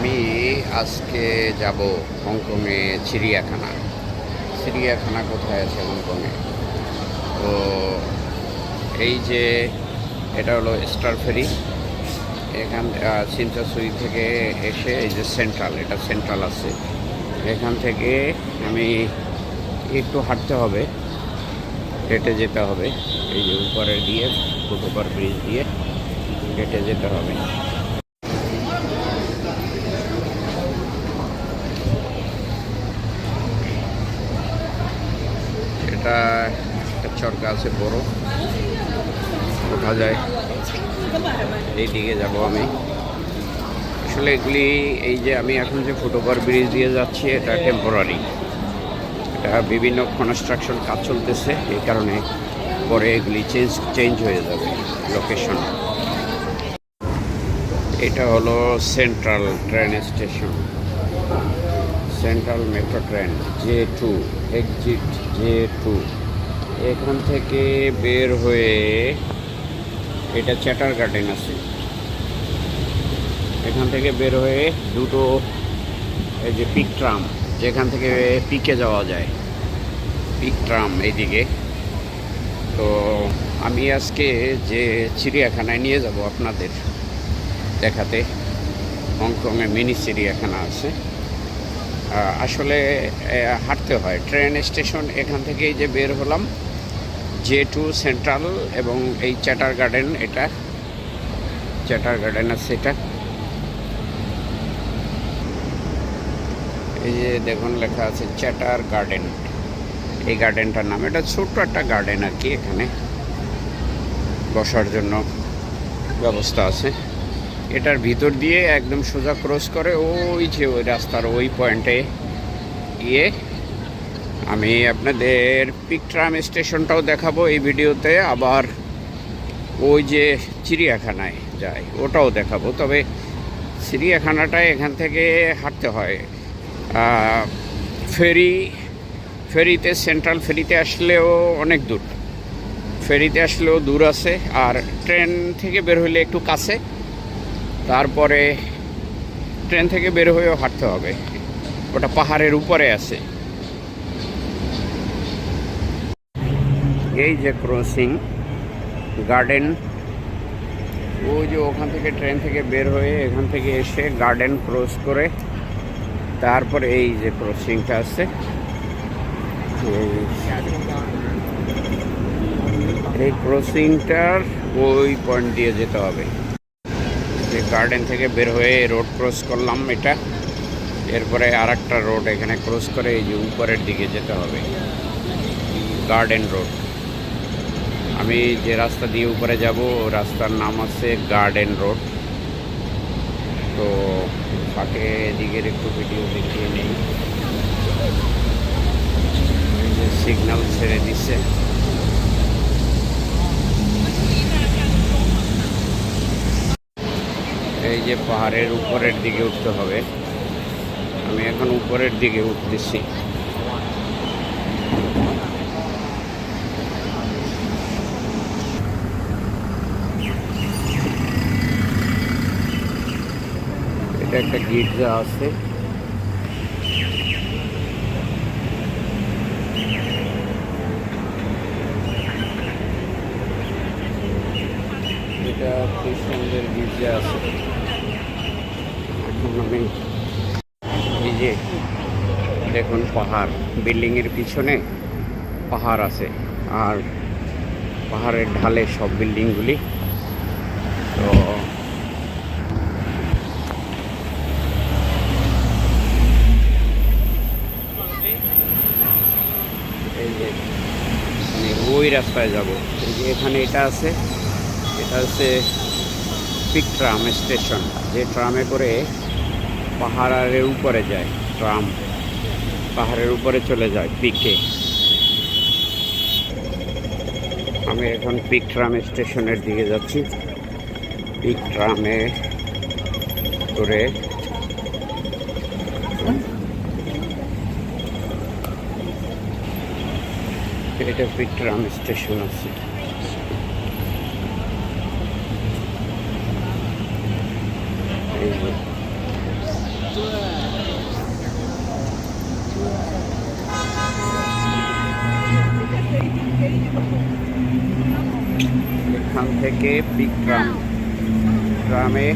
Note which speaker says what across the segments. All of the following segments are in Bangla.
Speaker 1: আমি আজকে যাব হংকংয়ে চিড়িয়াখানা। চিড়িয়াখানা কোথায় আছে হংকংয়ে? তো এই যে এটা হলো স্টার ফেরি। এখান সিনচাসুই থেকে এসে এই যে সেন্ট্রাল, এটা সেন্ট্রাল আছে। এখান থেকে আমি একটু হাঁটতে হবে, হেঁটে যেতে হবে। এই যে উপরে দিয়ে ফুটওভার ব্রিজ দিয়ে হেঁটে যেতে হবে। এটা একটা চরকা আছে বড়, ওঠা যায়। এই দিকে যাব আমি। আসলে এগুলি এই যে আমি এখন যে ফুটওভার ব্রিজ দিয়ে যাচ্ছি এটা টেম্পোরারি, এটা বিভিন্ন কনস্ট্রাকশন কাজ চলতেছে, এই কারণে পরে এগুলি চেঞ্জ হয়ে যাবে লোকেশন। এটা হলো central train station, central metro train J2, exit J2। এখান থেকে বের হয়ে এটা চ্যাটার গার্ডেন আছে, এখান থেকে বের হয়ে দুটো এই যে পিক ট্রাম, যেখান থেকে পিকে যাওয়া যায়, পিক ট্রাম এইদিকে। তো আমি আজকে যে চিড়িয়াখানায় নিয়ে যাব আপনাদের দেখাতে, হংকংয়ে মিনি চিড়িয়াখানা আছে। আসলে হাঁটতে হয়, ট্রেন স্টেশন এখান থেকেই যে বের হলাম J2 সেন্ট্রাল, এবং এই চ্যাটার গার্ডেন, এটা চ্যাটার গার্ডেন আছে। এটা এই যে দেখুন লেখা আছে চ্যাটার গার্ডেন, এই গার্ডেনটার নাম। এটা ছোট্ট একটা গার্ডেন আর কি, এখানে বসার জন্য ব্যবস্থা আছে। এটার ভিতর দিয়ে একদম সোজা ক্রস করে ওই যে ওই রাস্তার ওই পয়েন্টে গিয়ে আমি আপনাদের পিক ট্রাম স্টেশনটাও দেখাবো এই ভিডিওতে, আবার ওই যে চিড়িয়াখানায় যায় ওটাও দেখাবো। তবে চিড়িয়াখানাটায় এখান থেকে হাঁটতে হয়। ফেরিতে সেন্ট্রাল ফেরিতে আসলেও অনেক দূর, ফেরিতে আসলেও দূর আছে, আর ট্রেন থেকে বের হইলে একটু কাছে। তারপরে ট্রেন থেকে বের হয়েও হাঁটতে হবে, ওটা পাহাড়ের উপরে আছে। এই যে ক্রসিং গার্ডেন, ওই যে ওখান থেকে ট্রেন থেকে বের হয়ে এখান থেকে এসে গার্ডেন ক্রস করে তারপরে এই যে ক্রসিংটা আছে, এই ক্রসিংটার ওই পয়েন্ট দিয়ে যেতে হবে। যে গার্ডেন থেকে বের হয়ে রোড ক্রস করলাম এটা, এরপরে আর একটা রোড এখানে ক্রস করে এই যে উপরের দিকে যেতে হবে, গার্ডেন রোড। আমি যে রাস্তা দিয়ে উপরে যাব রাস্তার নাম আছে গার্ডেন রোড। তো ফাঁকে দিকের একটু ভিডিও দেখিয়ে নেই। এই যে সিগন্যাল ছেড়ে দিচ্ছে, এই যে পাহাড়ের উপরের দিকে উঠতে হবে। আমি এখন উপরের দিকে উঠতেছি। এটা একটা গির্জা আছে, এটা খ্রিস্টানদের গির্জা আছে। এখন আমি এই যে দেখুন পাহাড়, বিল্ডিংয়ের পিছনে পাহাড় আছে, আর পাহাড়ের ঢালে সব বিল্ডিংগুলি। তো এই যে আমি ওই রাস্তায় যাব। এই যে এখানে এটা আছে, এটা হচ্ছে পিক ট্রাম স্টেশন, যে ট্রামে করে পাহাড়ের উপরে যায়, ট্রাম পাহাড়ের উপরে চলে যায় পিকে। আমি এখন পিক ট্রাম স্টেশনের দিকে যাচ্ছি। পিক ট্রামে করে এটা পিক ট্রাম স্টেশন আছে। এই যে এখান থেকে পিক ট্রামে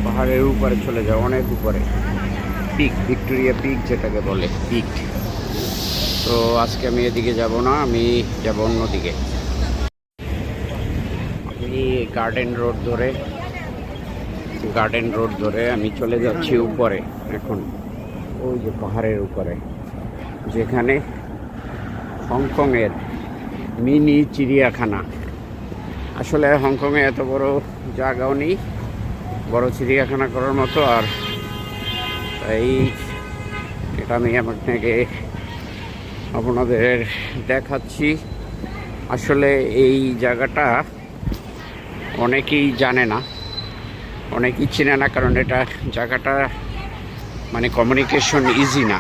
Speaker 1: পাহাড়ের উপরে চলে যায়, অনেক উপরে পিক, ভিক্টোরিয়া পিক যেটাকে বলে পিক। তো আজকে আমি এদিকে যাব না, আমি যাব অন্যদিকে। আমি গার্ডেন রোড ধরে আমি চলে যাচ্ছি উপরে। এখন ওই যে পাহাড়ের উপরে, যেখানে হংকংয়ের মিনি চিড়িয়াখানা। আসলে হংকংয়ে এত বড় জায়গাও নেই বড় চিড়িয়াখানা করার মতো, আর এই এটা আমি আপনাদের দেখাচ্ছি। আসলে এই জায়গাটা অনেকেই জানে না, অনেকেই চেনে না, কারণ এটা জায়গাটা মানে কমিউনিকেশন ইজি না।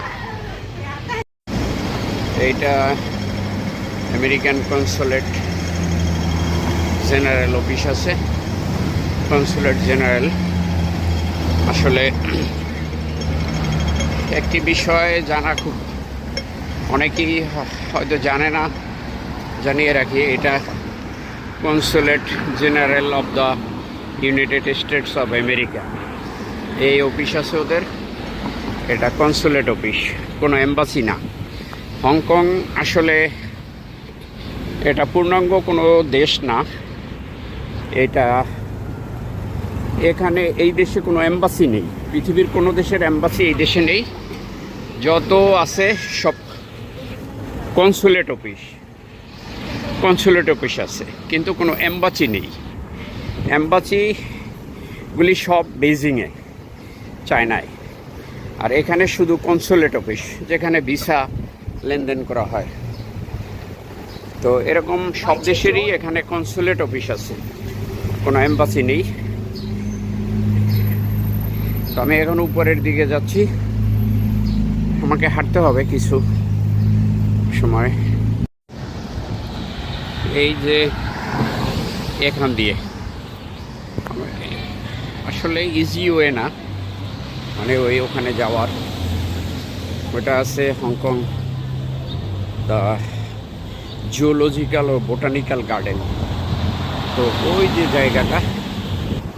Speaker 1: এইটা আমেরিকান কনসুলেট জেনারেল অফিস আছে, কনসুলেট জেনারেল। আসলে একটি বিষয় জানা খুব, অনেকেই হয়তো জানে না, জানিয়ে রাখি, এটা consulate general of the United states of America. এই অফিস আছে ওদের, এটা কনসুলেট অফিস, কোনো এম্বাসি না। হংকং আসলে এটা পূর্ণাঙ্গ কোনো দেশ না। এটা এখানে এই দেশে কোনো এম্বাসি নেই, পৃথিবীর কোনো দেশের এম্বাসি এই দেশে নেই। যত আছে সব কনসুলেট অফিস আছে, কিন্তু কোনো এম্বাসি নেই। এম্বাসিগুলি সব বেজিংয়ে, চায়নায়। আর এখানে শুধু কনসুলেট অফিস, যেখানে ভিসা লেনদেন করা হয়। তো এরকম সব দেশেরই এখানে কনসুলেট অফিস আছে, কোনো এম্বাসি নেই। তো আমি এখন উপরের দিকে যাচ্ছি, আমাকে হাঁটতে হবে কিছু সময়। এই যে এখান দিয়ে আসলে ইজি ওয়ে না, মানে ওখানে যাওয়ার। ওটা আছে হংকং দ্য জিওলজিক্যাল ও বোটানিক্যাল গার্ডেন। তো ওই যে জায়গাটা,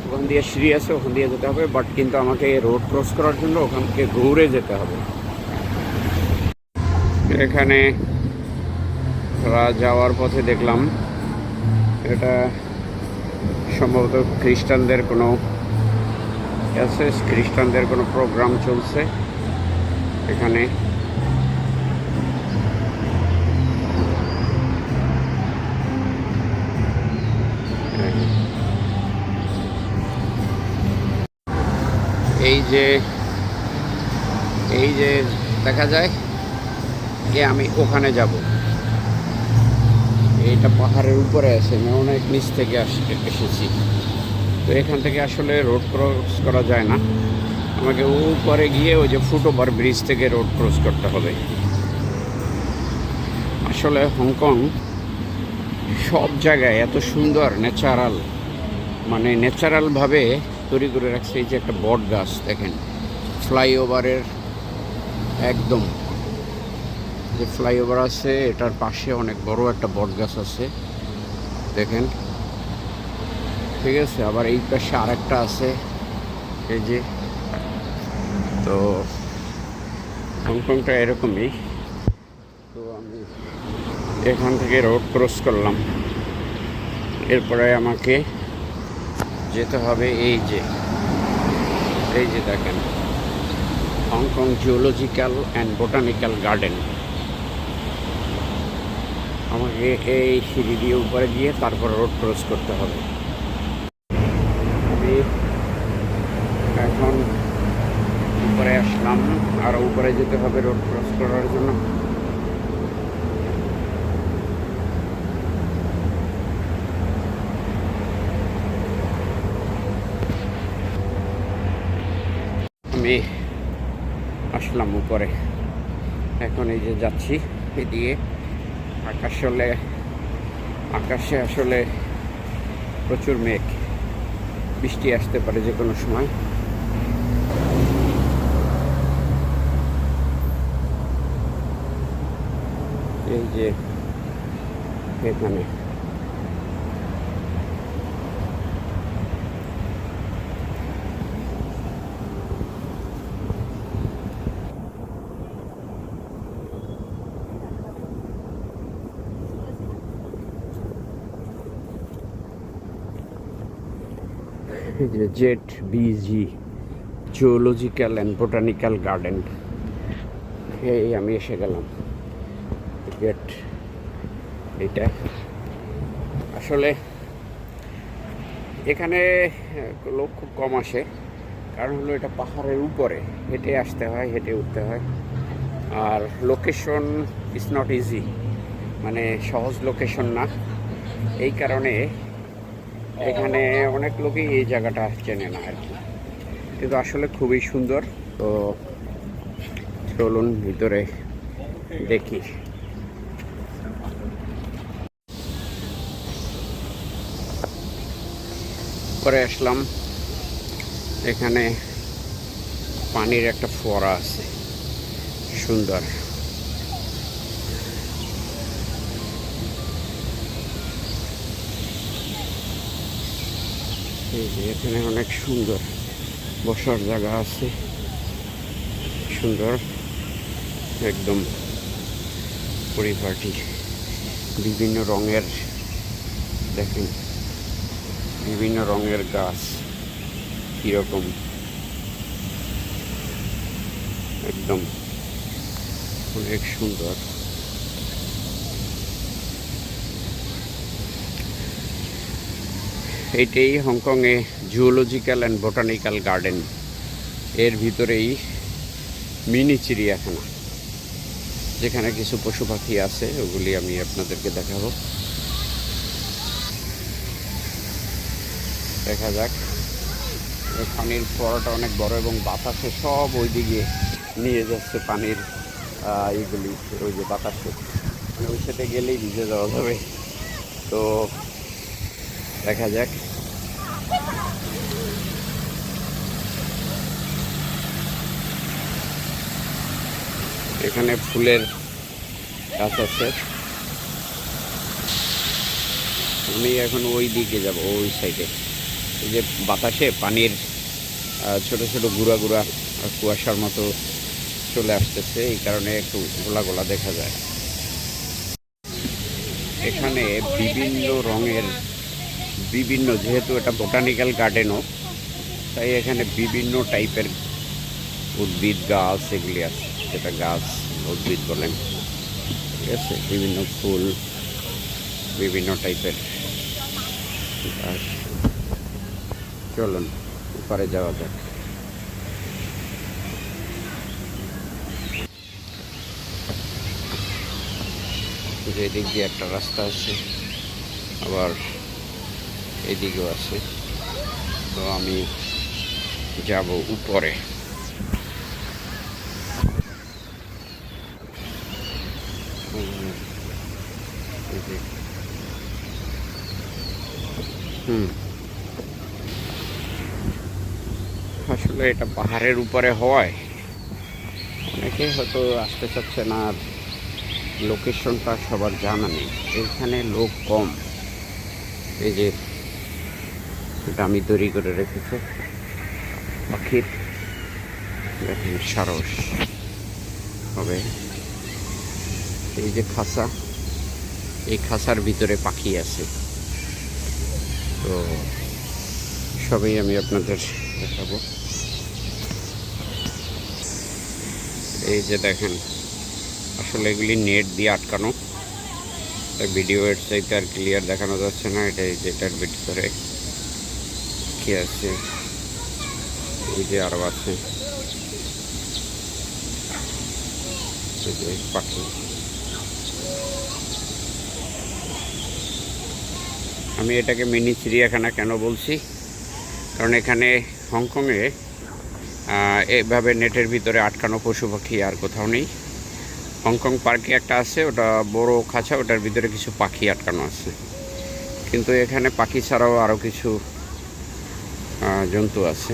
Speaker 1: ওখান দিয়ে সিঁড়ি আছে, ওখান দিয়ে যেতে হবে। বাট কিন্তু আমাকে রোড ক্রস করার জন্য ওখান থেকে ঘুরে যেতে হবে। এখানে যাওয়ার পথে দেখলাম এটা সম্ভবত খ্রিস্টানদের কোনো প্রোগ্রাম চলছে এখানে। এই যে দেখা যায় যে আমি ওখানে যাব। এইটা পাহাড়ের উপরে আছে, আমি অনেক নিচ থেকে এসেছি। তো এখান থেকে আসলে রোড ক্রস করা যায় না, আমাকে উপরে গিয়ে ওই যে ফুটওভার ব্রিজ থেকে রোড ক্রস করতে হবে। আসলে হংকং সব জায়গায় এত সুন্দর ন্যাচারালভাবে তৈরি করে রাখছে। এই যে একটা বট গাছ দেখেন, ফ্লাইওভারের একদম যে ফ্লাইওভার আছে এটার পাশে অনেক বড় একটা বট গাছ আছে দেখেন, ঠিক আছে। আবার এই পাশে আরেকটা আছে, এই যে। তো হংকংটা এরকমই। তো আমি এখান থেকে রোড ক্রস করলাম, এরপরে আমাকে যেতে হবে এই যে দেখেন Hong Kong geological and botanical garden. আমাকে এই সিঁড়ি দিয়ে উপরে গিয়ে তারপর রোড ক্রস করতে হবে। আমি এখন উপরে আসলাম, আর উপরে যেতে হবে রোড ক্রস করার জন্য। আমি আসলাম উপরে, এখন এই যে যাচ্ছি এদিকে। আকাশে আসলে প্রচুর মেঘ, বৃষ্টি আসতে পারে যে কোনো সময়। এই যে এখানে যে ZBG zoological and botanical garden, এই আমি এসে গেলাম। গেট এইটা আসলে এখানে লোক খুব কম আসে, কারণ হলো এটা পাহাড়ের উপরে, হেঁটে আসতে হয়, হেঁটে উঠতে হয়। আর লোকেশন ইজ নট ইজি, মানে সহজ লোকেশন না। এই কারণে এখানে অনেক লোকই এই জায়গাটা চেনে না আর কি, কিন্তু আসলে খুবই সুন্দর। তো চলুন ভিতরে দেখি। পরে আসলাম, এখানে পানির একটা ফোয়ারা আছে, সুন্দর। এই যে এখানে অনেক সুন্দর বসার জায়গা আছে, সুন্দর একদম পরিপাটি। বিভিন্ন রঙের, দেখেন বিভিন্ন রঙের গাছ কীরকম, একদম অনেক সুন্দর। এইটাই হংকংয়ে জুওলজিক্যাল অ্যান্ড বোটানিক্যাল গার্ডেন। এর ভিতরেই মিনি চিড়িয়াখানা, যেখানে কিছু পশু পাখি আছে, ওগুলি আমি আপনাদেরকে দেখাবো। দেখা যাক। পানির ফোয়ারাটা অনেক বড় এবং বাতাসে সব ওইদিকে নিয়ে যাচ্ছে পানির এইগুলি, ওই যে বাতাসে, মানে ওই সাথে গেলেই ভিজে যাওয়া যাবে। তো দেখা যাক। এখানে ফুলের গাছ আছে। আমি এখন ওই দিকে যাব, ওই সাইডে। এই যে বাতাসে পানির ছোট ছোট গুঁড়া গুঁড়া কুয়াশার মতো চলে আসতেছে, এই কারণে একটু গোলা গোলা দেখা যায়। এখানে বিভিন্ন রঙের, বিভিন্ন, যেহেতু এটা বোটানিক্যাল গার্ডেনও, তাই এখানে বিভিন্ন টাইপের উদ্ভিদ গাছ এগুলি আছে, যেটা গাছ উদ্ভিদ বলেন, ঠিক আছে। বিভিন্ন ফুল, বিভিন্ন টাইপের গাছ। চলুন উপরে যাওয়া যাক। যে এদিক দিয়ে একটা রাস্তা আছে, আবার এদিকেও আছে। তো আমি যাব উপরে। আসলে এটা পাহাড়ের উপরে হওয়ায় অনেকে হয়তো আসতে চাচ্ছে না, আর লোকেশনটা সবার জানা নেই। এখানে লোক কম। এই যে এটা আমি তৈরি করে রেখেছে পাখির, দেখেন সারস হবে। এই যে খাঁচা, এই খাঁচার ভিতরে পাখি আছে। তো সবই আমি আপনাদের দেখাবো। এই যে দেখেন, আসলে এগুলি নেট দিয়ে আটকানো, তাই ভিডিও এর চাইতে আর ক্লিয়ার দেখানো যাচ্ছে না। এটাই যেটার ভিতরে কি আছে, এই যে আরও আছে পাখি। আমি এটাকে মিনি চিড়িয়াখানা কেন বলছি, কারণ এখানে হংকংয়ে এভাবে নেটের ভিতরে আটকানো পশু পাখি আর কোথাও নেই। হংকং পার্কে একটা আছে, ওটা বড় খাঁচা, ওটার ভিতরে কিছু পাখি আটকানো আছে, কিন্তু এখানে পাখি ছাড়াও আরও কিছু জন্তু আছে,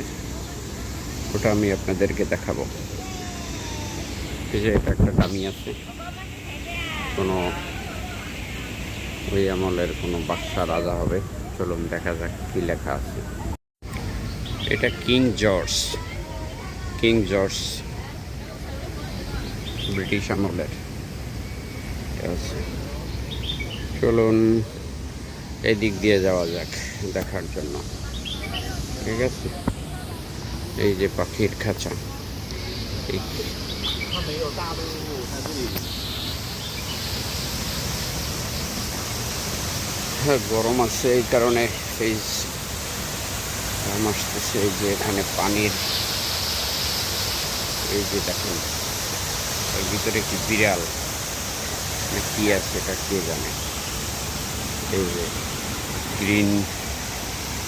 Speaker 1: ওটা আমি আপনাদেরকে দেখাবো। এই যে এটা একটা ডামি আছে, কোনো ওই আমলের কোনো বাদশা রাজা হবে। চলুন দেখা যাক কি লেখা আছে। এটা কিং জর্জ ব্রিটিশ আমলের আছে। চলুন এদিক দিয়ে যাওয়া যাক দেখার জন্য। ঠিক আছে, এই যে পাখির খাঁচা। হ্যাঁ, গরম আছে এই কারণে ফেজ ঘাম আসতেছে। এই যে এখানে পানির, এই যে দেখেন এর ভিতরে কি বিড়াল কি আছে এটা কে জানে। এই যে গ্রিন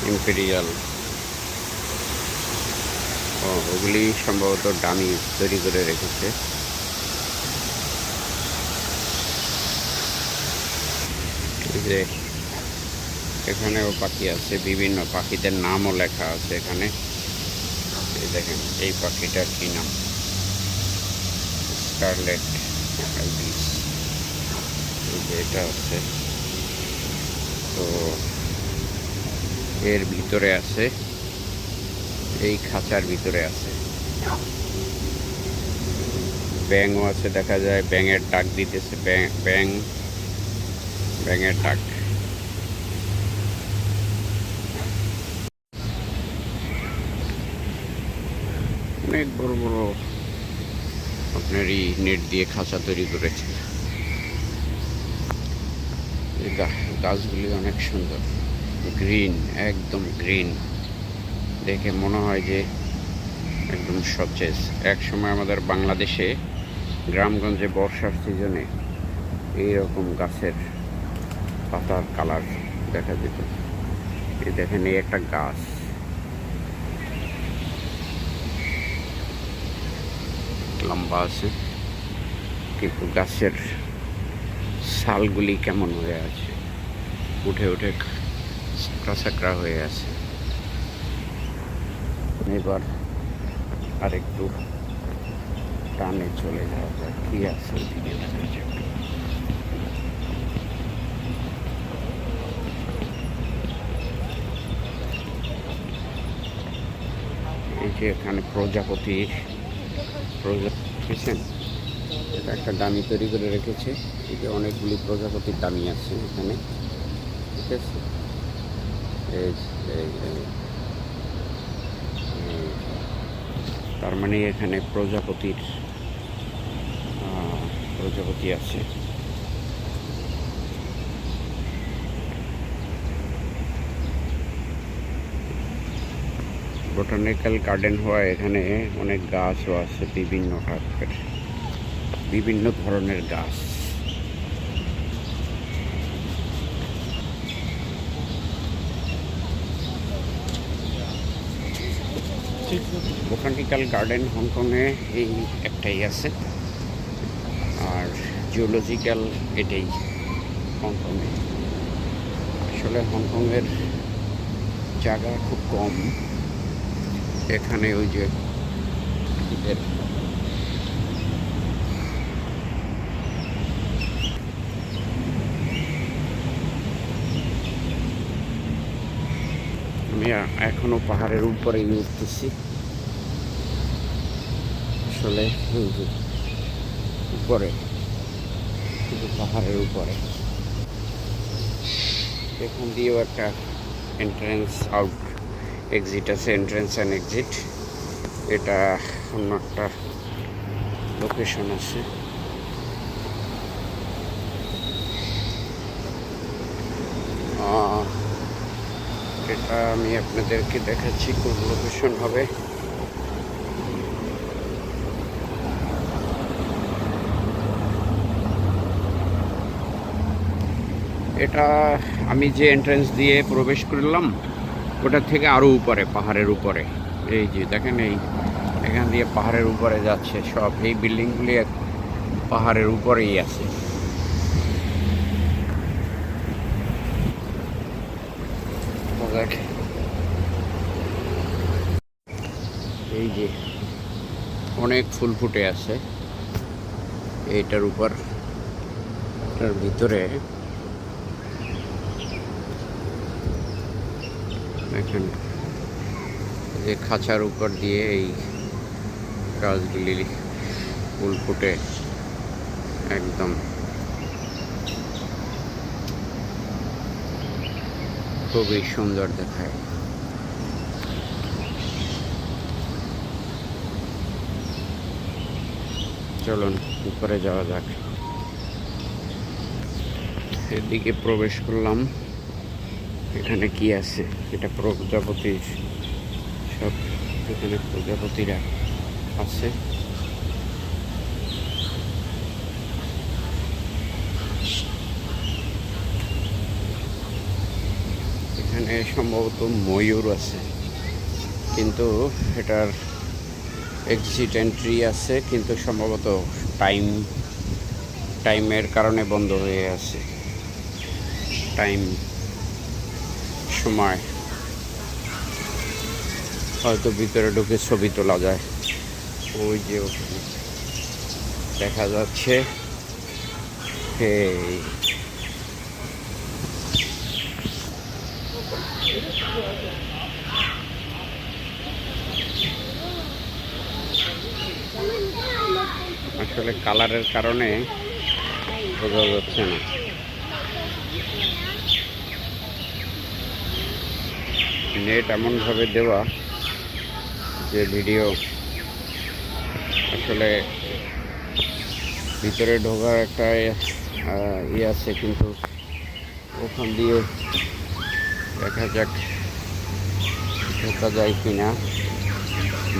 Speaker 1: ইম্পেরিয়াল, ওগুলি সম্ভবত ডামি তৈরি করে রেখেছে। এই যে এখানেও পাখি আছে, বিভিন্ন পাখিদের নামও লেখা আছে এখানে। এই দেখেন এই পাখিটার কি নাম, স্কারলেট আইবিস। এই যে এটা আছে, তো এর ভিতরে আছে, এই খাঁচার ভিতরে আছে। ব্যাঙও আছে দেখা যায়, ব্যাঙের ডাক দিতেছে, ব্যাঙের ডাক। অনেক বড় বড় আপনার এই নেট দিয়ে খাঁচা তৈরি করেছে। এই গাছগুলি অনেক সুন্দর, গ্রিন, একদম গ্রিন, দেখে মনে হয় যে একদম সতেজ। এক সময় আমাদের বাংলাদেশে গ্রামগঞ্জে বর্ষার সিজনে এইরকম গাছের পাতার কালার দেখা যেত। এই দেখেন এই একটা গাছ, লম্বা আছে কিন্তু গাছের ছালগুলি কেমন হয়ে আছে, উঠে উঠে চাকরা হয়ে আছে। এবার আরেকটু টানে চলে যাওয়া যায়, কি আছে ওইদিকে দেখা যাক। এই যে এখানে প্রজাপতির এটা একটা ডামি তৈরি করে রেখেছে। এই যে অনেকগুলি প্রজাপতির ডামি আছে এখানে। ঠিক আছে, তার মানে এখানে প্রজাপতি আছে। বোটানিক্যাল গার্ডেন হওয়া এখানে অনেক গাছও আছে, বিভিন্ন টাইপের, বিভিন্ন ধরনের গাছ। বোটানিক্যাল গার্ডেন হংকংয়ে এই একটাই আছে, আর জিওলজিক্যাল এটাই হংকংয়ে। আসলে হংকংয়ের জায়গা খুব কম। এখানে ওই যে আমি এখনো পাহাড়ের উপরে উঠতেছি। আসলে উপরে, কিন্তু পাহাড়ের উপরে। এখান দিয়েও একটা এন্ট্রেন্স আউট এক্সিট আছে, এন্ট্রেন্স অ্যান্ড এক্সিট। এটা অন্য একটা লোকেশন আছে। এটা আমি আপনাদেরকে দেখাচ্ছি কোন লোকেশন হবে। এটা আমি যে এন্ট্রেন্স দিয়ে প্রবেশ করলাম ওটার থেকে আরও উপরে, পাহাড়ের উপরে। এই যে দেখেন এই এখান দিয়ে পাহাড়ের উপরে যাচ্ছে সব। এই বিল্ডিংগুলি পাহাড়ের উপরেই আছে। এই যে অনেক ফুল ফুটে আছে এইটার উপর। এর ভিতরে দেখেন যে খাঁচার উপর দিয়ে এই গাছগুলি ফুল ফুটে একদম খুবই সুন্দর দেখায়। চলুন উপরে যাওয়া যাক। এদিকে প্রবেশ করলাম। এখানে কি আছে? এটা প্রজাপতি, সব এখানে প্রজাপতিরা আছে। এখানে সম্ভবত ময়ূর আছে, কিন্তু এটার এক্সিট এন্ট্রি আছে, কিন্তু সম্ভবত টাইমের কারণে বন্ধ হয়ে আছে। সময় হয়তো ভিতরে ঢুকে ছবি তোলা যায়। ওই যে দেখা যাচ্ছে। আসলে কালারের কারণে বোঝা যাচ্ছে না। নেট এমনভাবে দেওয়া যে ভিডিও আসলে ভিতরে ঢোকার একটা ইয়ে আছে, কিন্তু ওখান দিয়ে দেখা যাক ঢোকা যায় কিনা।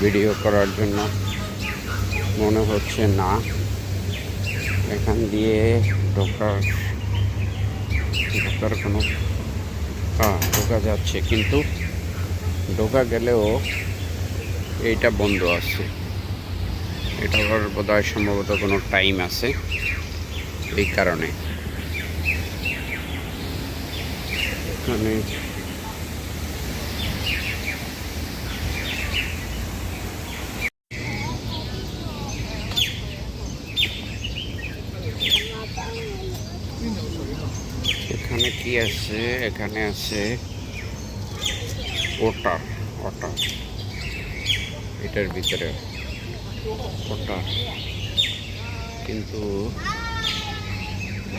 Speaker 1: ভিডিও করার জন্য মনে হচ্ছে না। এখান দিয়ে ঢোকার কোনো ঢোকা যাচ্ছে, কিন্তু ঢোকা গেলেও এইটা বন্ধ আছে। এটার বোধহয় সম্ভবত কোনো টাইম আছে, এই কারণে। এখানে এখানে কি আছে? এখানে আছে ওটার এটার ভিতরে ওটার, কিন্তু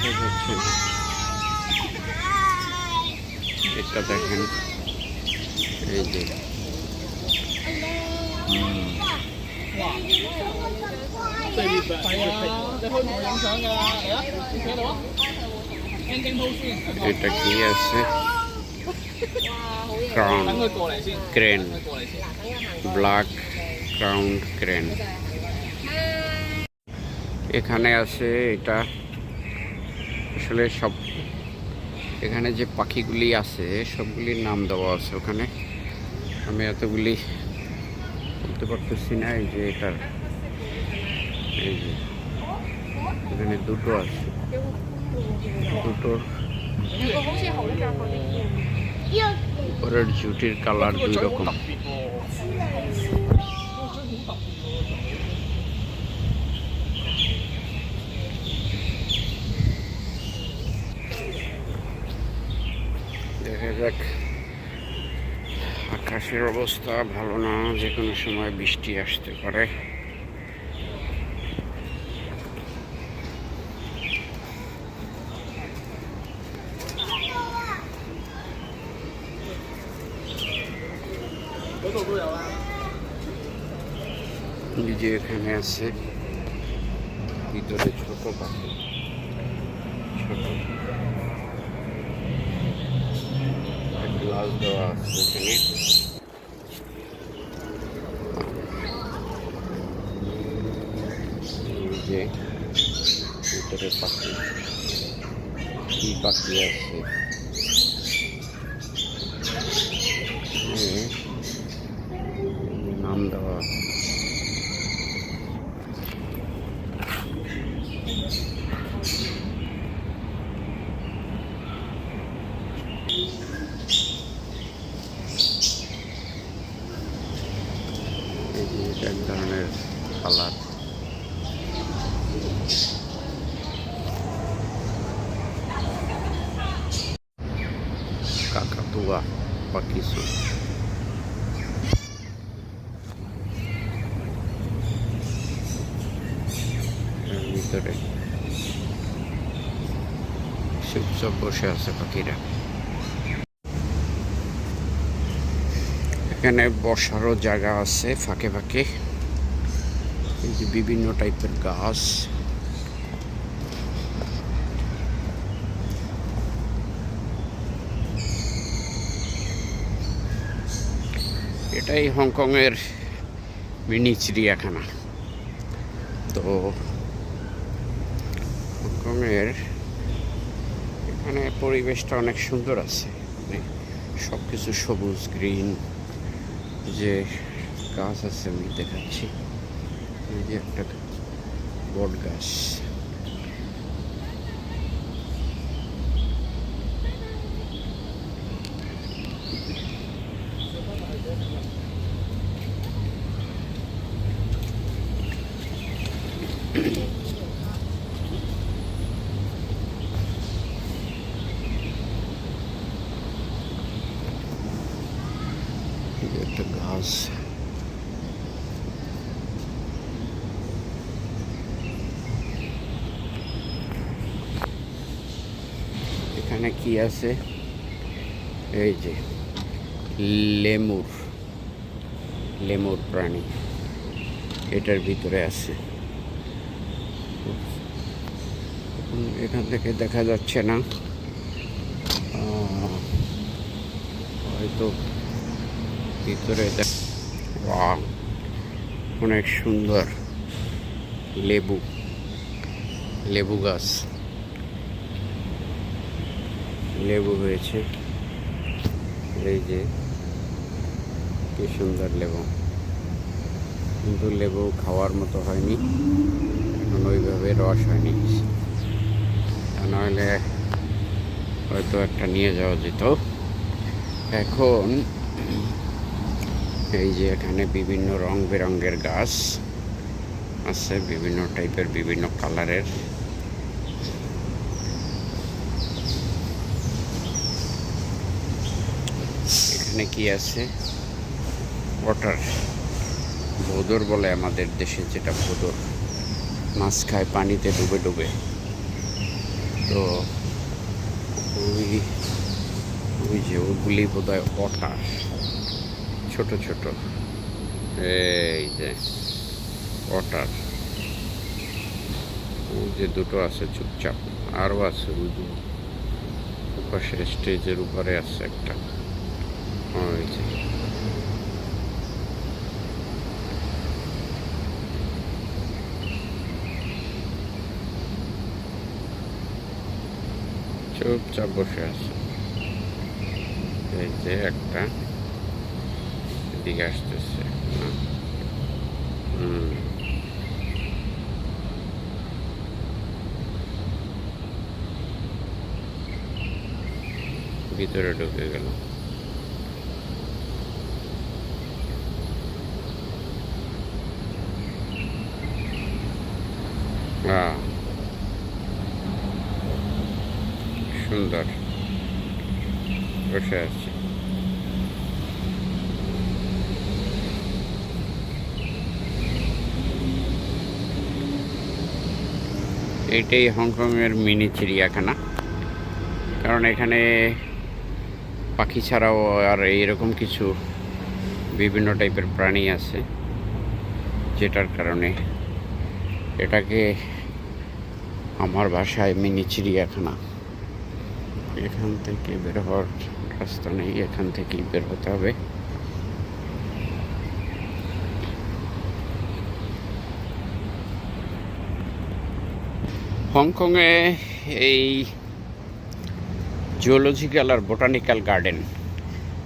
Speaker 1: দেখা যাচ্ছে না। এটা দেখেন, এই যে এটা কি আছে? ক্রেন, ব্ল্যাক ক্রাউন ক্রেন এখানে আছে। এটা আসলে সব এখানে যে পাখিগুলি আছে সবগুলির নাম দেওয়া আছে ওখানে। আমি এতগুলি বলতে পারতেছি না। এই যে এটার এই যে এখানে দুটো আছে, দুটোর উপরের জুটির কালার দুই রকম। দেখা যাক। আকাশের অবস্থা ভালো না, যে কোনো সময় বৃষ্টি আসতে পারে। যে এখানে আছে ভিতরে ছোট পাখি, ছোট গ্লাস দেওয়া আছে এখানে। যে ভিতরে পাখি, কি পাখি আছে? নাম দেওয়া এক ধরনের কালার। বা কিছু। এর ভিতরে চুপচাপ বসে আছে পাখিরা। এখানে বসারও জায়গা আছে ফাঁকে ফাঁকে। এই যে বিভিন্ন টাইপের গাছ। এটাই হংকংয়ের মিনি চিড়িয়াখানা। তো হংকংয়ের এখানে পরিবেশটা অনেক সুন্দর আছে, মানে সব কিছু সবুজ গ্রিন। যে গাছ আছে আমি দেখাচ্ছি, এই যে একটা বট গাছ। একটা গাছ। এখানে কি আছে? এই যে লেমুর প্রাণী এটার ভিতরে আছে। এখান থেকে দেখা যাচ্ছে না, হয়তো ভিতরে। অনেক সুন্দর লেবু গাছ, লেবু হয়েছে। এই যে কি সুন্দর লেবু, কিন্তু লেবু খাওয়ার মতো হয়নি এখন, ওইভাবে রস হয়নি। তা নাহলে হয়তো একটা নিয়ে যাওয়া যেত। এখন এই যে এখানে বিভিন্ন রং বেরঙের গাছ আছে, বিভিন্ন টাইপের, বিভিন্ন কালারের। এখানে কি আছে? ওয়াটার ভোদর বলে আমাদের দেশে, যেটা ভোদর মাছ খায় পানিতে ডুবে ডুবে। তো ওই যে ওগুলি বোধহয় ওটার, ছোট ছোট। এই যে ওটার, ওই যে দুটো আছে চুপচাপ, আরও আছে পাশে স্টেজের উপরে আছে একটা। ওই যে চুপচাপ বসে আছে। এই যে একটা এদিকে আসতেছে। ভিতরে ঢুকে গেল। সুন্দর বসে আছে। এইটাই হংকংয়ের মিনি চিড়িয়াখানা, কারণ এখানে পাখি ছাড়াও আর এইরকম কিছু বিভিন্ন টাইপের প্রাণী আছে, যেটার কারণে এটাকে আমার ভাষায় মিনি চিড়িয়াখানা। এখান থেকে বের হওয়ার রাস্তা নেই, এখান থেকেই বের হতে হবে। হংকংয়ে এই জুওলজিক্যাল আর বোটানিক্যাল গার্ডেন,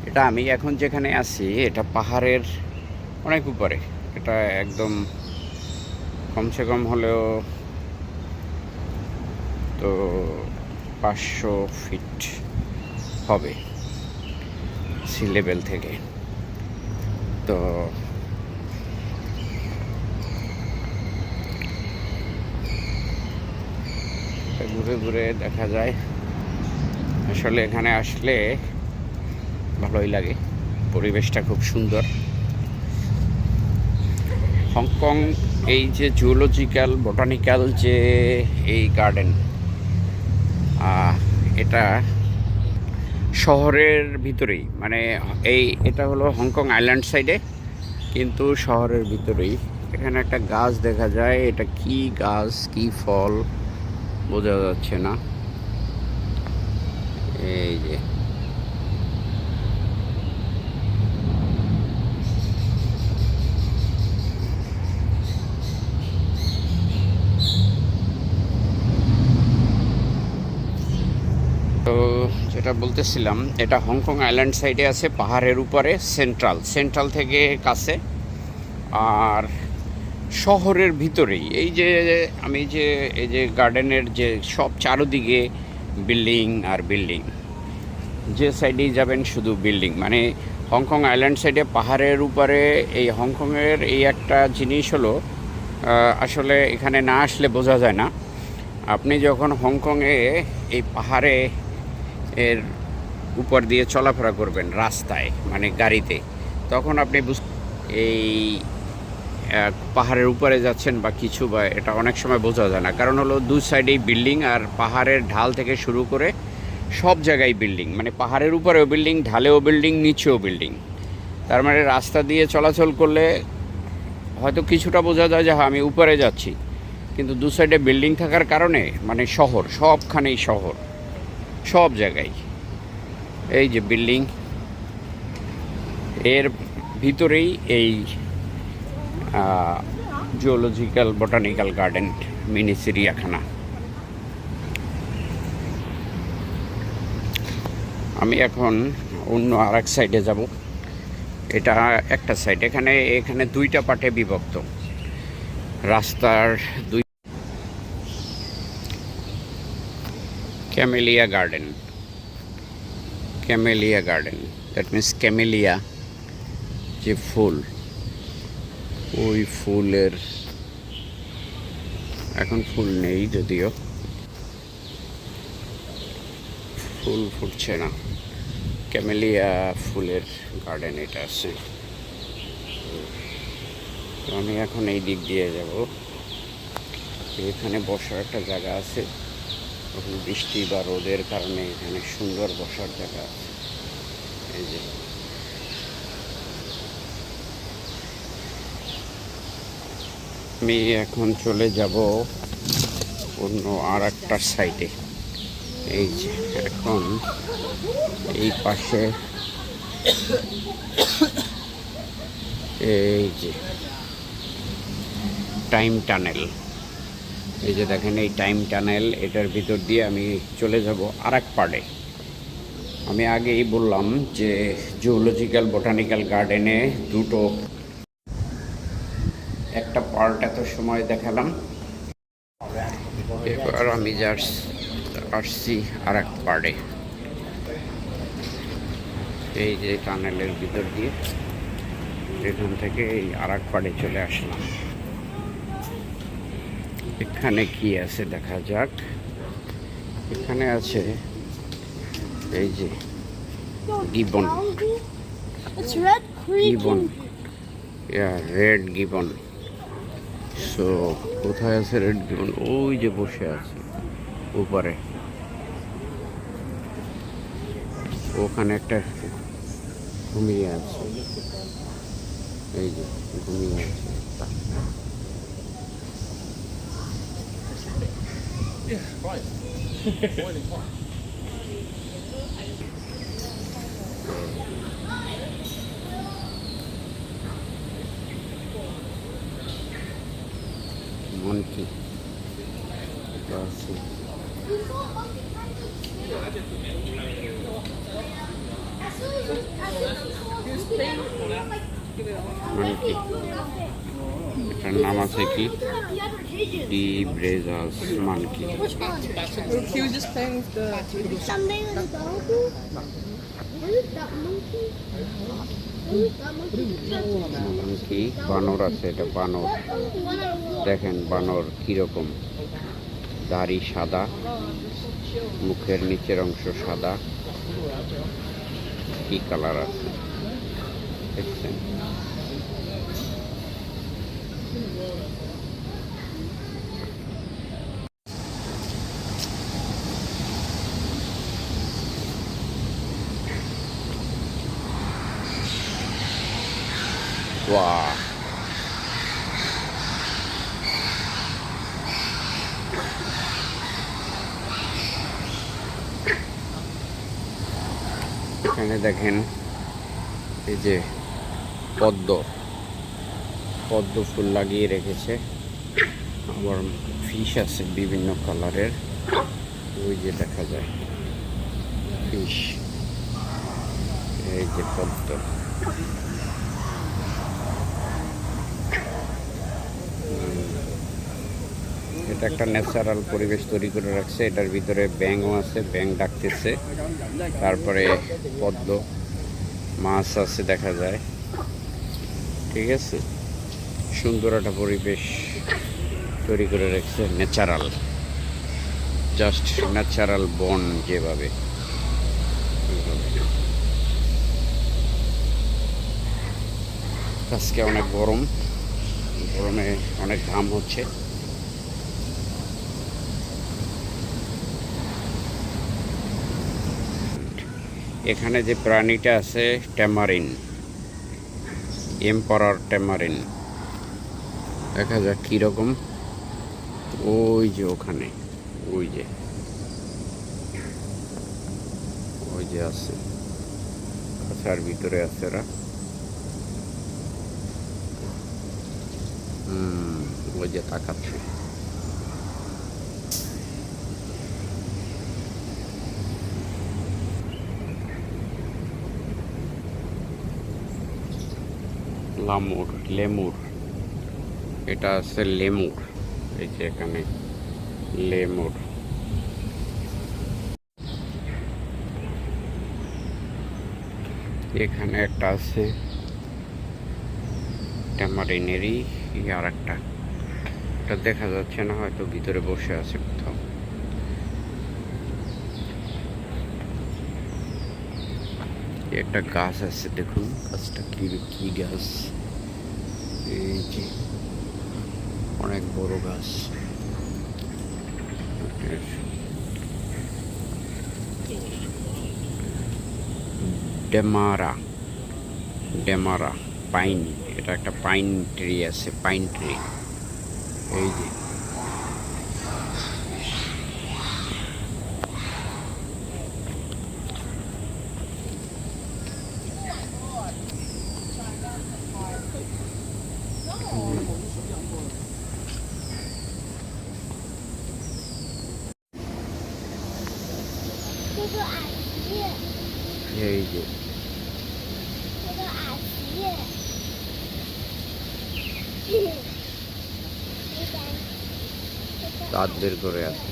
Speaker 1: এটা আমি এখন যেখানে আছি এটা পাহাড়ের অনেক উপরে। এটা একদম কমসে কম হলেও তো 500 ফিট হবে সি লেভেল থেকে। তো ঘুরে ঘুরে দেখা যায়। আসলে এখানে আসলে ভালোই লাগে, পরিবেশটা খুব সুন্দর। হংকং এই যে জুওলজিক্যাল বোটানিক্যাল যে এই গার্ডেন, এটা শহরের ভিতরেই, মানে এটা হলো হংকং আইল্যান্ড সাইডে, কিন্তু শহরের ভিতরেই। এখানে একটা গাছ দেখা যায়, এটা কি গাছ কি ফল বোঝা যাচ্ছে না। এই যে তো যেটা বলতেছিলাম, এটা হংকং আইল্যান্ড সাইডে আছে, পাহাড়ের উপরে, সেন্ট্রাল থেকে কাছে, আর শহরের ভিতরেই। এই যে আমি যে এই যে গার্ডেনের যে সব চারদিকে বিল্ডিং আর বিল্ডিং, যে সাইডেই যাবেন শুধু বিল্ডিং। মানে হংকং আইল্যান্ড সাইডে পাহাড়ের উপরে এই হংকংয়ের এই একটা জিনিস হলো, আসলে এখানে না আসলে বোঝা যায় না। আপনি যখন হংকংয়ে এই পাহাড়ে এর উপর দিয়ে চলাফেরা করবেন রাস্তায়, মানে গাড়িতে, তখন আপনি এই পাহাড়ের উপরে যাচ্ছেন বা কিছু, বা এটা অনেক সময় বোঝা যায় না। কারণ হলো দু সাইডেই বিল্ডিং, আর পাহাড়ের ঢাল থেকে শুরু করে সব জায়গায় বিল্ডিং, মানে পাহাড়ের উপরেও বিল্ডিং, ঢালেও বিল্ডিং, নিচেও বিল্ডিং। তার মানে রাস্তা দিয়ে চলাচল করলে হয়তো কিছুটা বোঝা যায় যে হ্যাঁ আমি উপরে যাচ্ছি, কিন্তু দু সাইডে বিল্ডিং থাকার কারণে মানে শহর, সবখানেই শহর, সব জায়গায় এই যে বিল্ডিং। এর ভিতরেই এই জুওলজিক্যাল বোটানিক্যাল গার্ডেন, মিনি চিড়িয়াখানা। আমি এখন অন্য আর এক সাইডে যাব। এটা একটা সাইড, এখানে দুইটা পার্টে বিভক্ত রাস্তার দুই। Camellia garden, that means camellia যে ফুল, ওই ফুলের এখন ফুল নেই, যদিও ফুল ফুটছে না। ক্যামেলিয়া ফুলের গার্ডেন এটা আছে। তো আমি এখন এই দিক দিয়ে যাব। এখানে বসার একটা জায়গা আছে, এখন বৃষ্টি বা রোদের কারণে এখানে সুন্দর বসার জায়গা আছে। এই যে আমি এখন চলে যাব অন্য আর একটা সাইডে। এই যে এখন এই পাশে এই যে টাইম টানেল, এই যে দেখেন এই টাইম টানেল, এটার ভিতর দিয়ে আমি চলে যাব আর এক পার্টে। আমি আগেই বললাম যে জুওলজিক্যাল বোটানিক্যাল গার্ডেনে দুটো, একটা পার্ট এত সময় দেখালাম, এবার আমি আসছি আর এক পার্টে। এই যে টানেলের ভিতর দিয়ে এখান থেকে এই আর এক পার্টে চলে আসলাম। এখানে কি আছে দেখা যাক। এখানে আছে এই যে গিবন, রেড গিবন। সো কোথায় আছে রেড গিবন? ওই যে বসে আছে উপরে, ওখানে একটা ঘুমিয়ে আছে, এই যে ঘুমিয়ে আছে। monkey আছে। monkey, এটার নাম আছে কি? De Brazza's monkey.
Speaker 2: He was just playing with the.
Speaker 3: Someday with the dog. What is that monkey? What is that monkey?
Speaker 1: Monkey, বানর আছে, এটা বানর। দেখেন বানর কিরকম, দাড়ি সাদা, মুখের নিচের অংশ সাদা, কি কালার আছে দেখছেন? বাহ, এখানে দেখেন এই যে পদ্ম ফুল লাগিয়ে রেখেছে। আবার ফিশ আছে বিভিন্ন কালারের, ওই যে দেখা যায় ফিশ। এই যে পদ্ম, এটা একটা ন্যাচারাল পরিবেশ তৈরি করে রাখছে। এটার ভিতরে ব্যাঙও আছে, ব্যাঙ ডাকতেছে। তারপরে পদ্ম, মাছ আছে দেখা যায়। ঠিক আছে, সুন্দর একটা পরিবেশ তৈরি করে রাখছে, ন্যাচারাল, জাস্ট ন্যাচারাল বন যেভাবে। আজকে অনেক গরমে অনেক ঘাম হচ্ছে। এখানে যে প্রাণীটা আছে ট্যামারিন, এম্পারার ট্যামারিন, দেখা যাক কীরকম। ওই যে ওখানে, ওই যে আছে, খাঁচার ভিতরে আছে এরা। ওই যে তাকাচ্ছে। লেমুর, এটা আছে লেমুর। এই যে এখানে লেমুর। এখানে একটা আছে ট্যামারিনেরই, আর একটা, এটা দেখা যাচ্ছে না, হয়তো ভিতরে বসে আছে কোথাও। একটা গাছ আছে, দেখুন গাছটা কি গাছ। এই যে অনেক বড় গাছ। ডেমারা পাইন, এটা একটা পাইন ট্রি আছে, পাইন ট্রি। এই যে এই যে দাঁত বের করে আছে।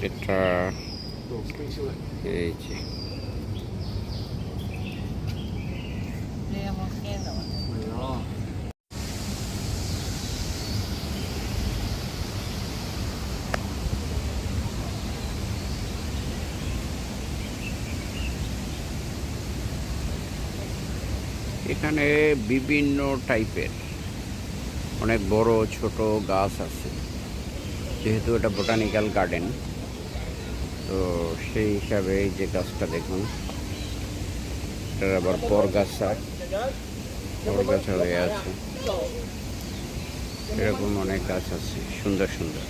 Speaker 1: এটা এই যে এখানে বিভিন্ন টাইপের অনেক বড় ছোট গাছ আছে, যেহেতু এটা বোটানিক্যাল গার্ডেন, তো সেই হিসাবে এই যে গাছটা দেখুন, এটার আবার পরগাছা হয়ে আছে। এরকম অনেক গাছ আছে সুন্দর সুন্দর,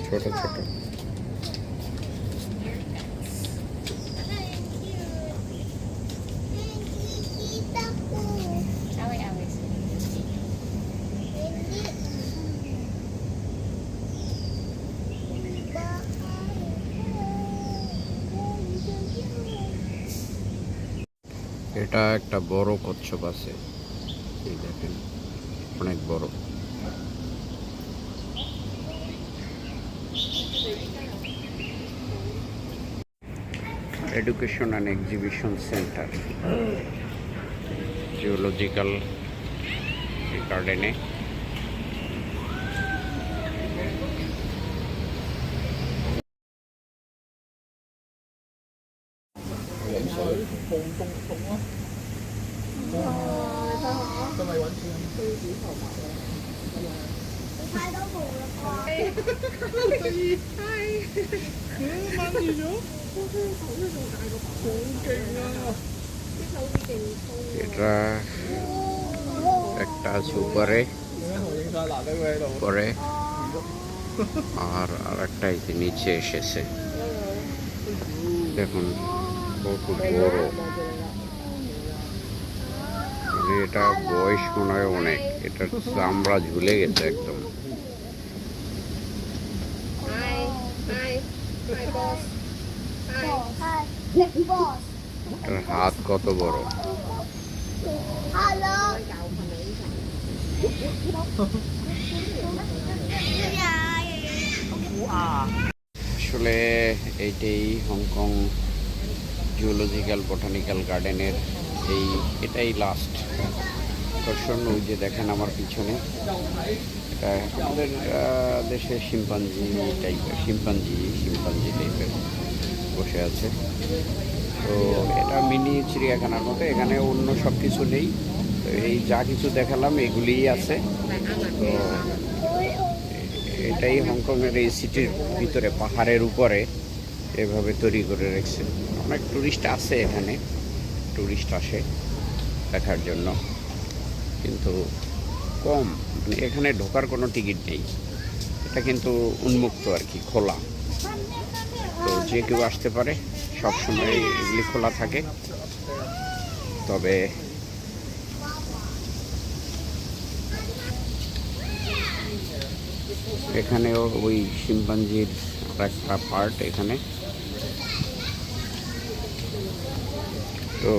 Speaker 1: ছোট ছোট। এটা একটা বড় কচ্ছপ আছে, এই দেখেন অনেক বড়। Education and exhibition centre geological গার্ডেনে। এটা একটা আছে উপরে পরে, আর একটা এই যে নিচে এসেছে। দেখুন কত বড়, এটা বয়স মনে হয় অনেক, এটার চামড়া ঝুলে গেছে একদম। এটার হাত কত বড়।
Speaker 3: Hello.
Speaker 1: আসলে এইটাই হংকং জুওলজিক্যাল বোটানিক্যাল গার্ডেনের এটাই লাস্ট আকর্ষণ। ওই যে দেখেন আমার পিছনে, এটা আমাদের দেশের শিম্পাঞ্জি টাইপের বসে আছে। তো এটা মিনি চিড়িয়াখানার মতো, এখানে অন্য সব কিছু নেই। তো এই যা কিছু দেখালাম এগুলিই আছে। তো এটাই হংকংয়ের এই সিটির ভিতরে পাহাড়ের উপরে এভাবে তৈরি করে রেখেছে। অনেক টুরিস্ট আসে এখানে, টুরিস্ট আসে দেখার জন্য, কিন্তু কম, মানে এখানে ঢোকার কোনো টিকিট নেই। এটা কিন্তু উন্মুক্ত আর কি, খোলা। তো যে কেউ আসতে পারে, সবসময় এগুলি খোলা থাকে। তবে এখানেও ওই শিম্পাঞ্জির একটা পার্ট এখানে। তো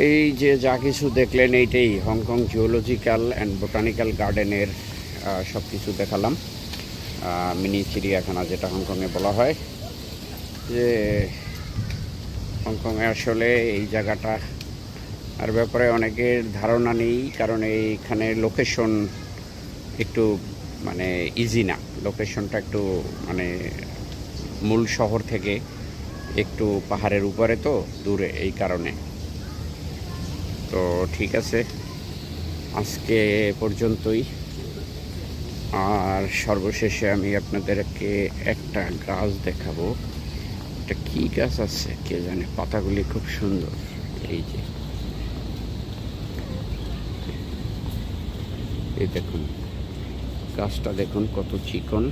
Speaker 1: এই যে যা কিছু দেখলেন এইটাই হংকং জিওলজিক্যাল অ্যান্ড বোটানিক্যাল গার্ডেনের সব কিছু দেখালাম। মিনি চিড়িয়াখানা যেটা হংকংয়ে বলা হয়। যে হংকংয়ে আসলে এই জায়গাটা আর ব্যাপারে অনেকের ধারণা নেই, কারণ এইখানে লোকেশন একটু মানে ইজি না, লোকেশনটা একটু মানে মূল শহর থেকে একটু পাহাড়ের উপরে, তো দূরে, এই কারণে। তো ঠিক আছে, আজকে পর্যন্তই। আর সর্বশেষে আমি আপনাদেরকে একটা গাছ দেখাবো। এটা কি গাছ আছে কে জানে, পাতাগুলি খুব সুন্দর। এই যে এই দেখুন গাছটা, দেখুন কত চিকন,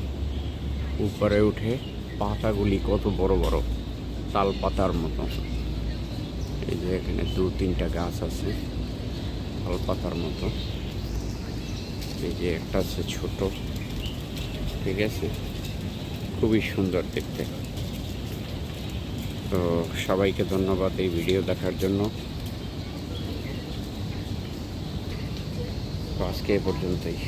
Speaker 1: উপরে উঠে পাতাগুলি কত বড় বড়, তাল পাতার মতো। এই যে এখানে 2-3টা গাছ আছে তাল পাতার মতো। এই যে একটা আছে ছোট, ঠিক আছে, খুবই সুন্দর দেখতে। তো সবাইকে ধন্যবাদ এই ভিডিও দেখার জন্য। তো আজকে এ পর্যন্তই।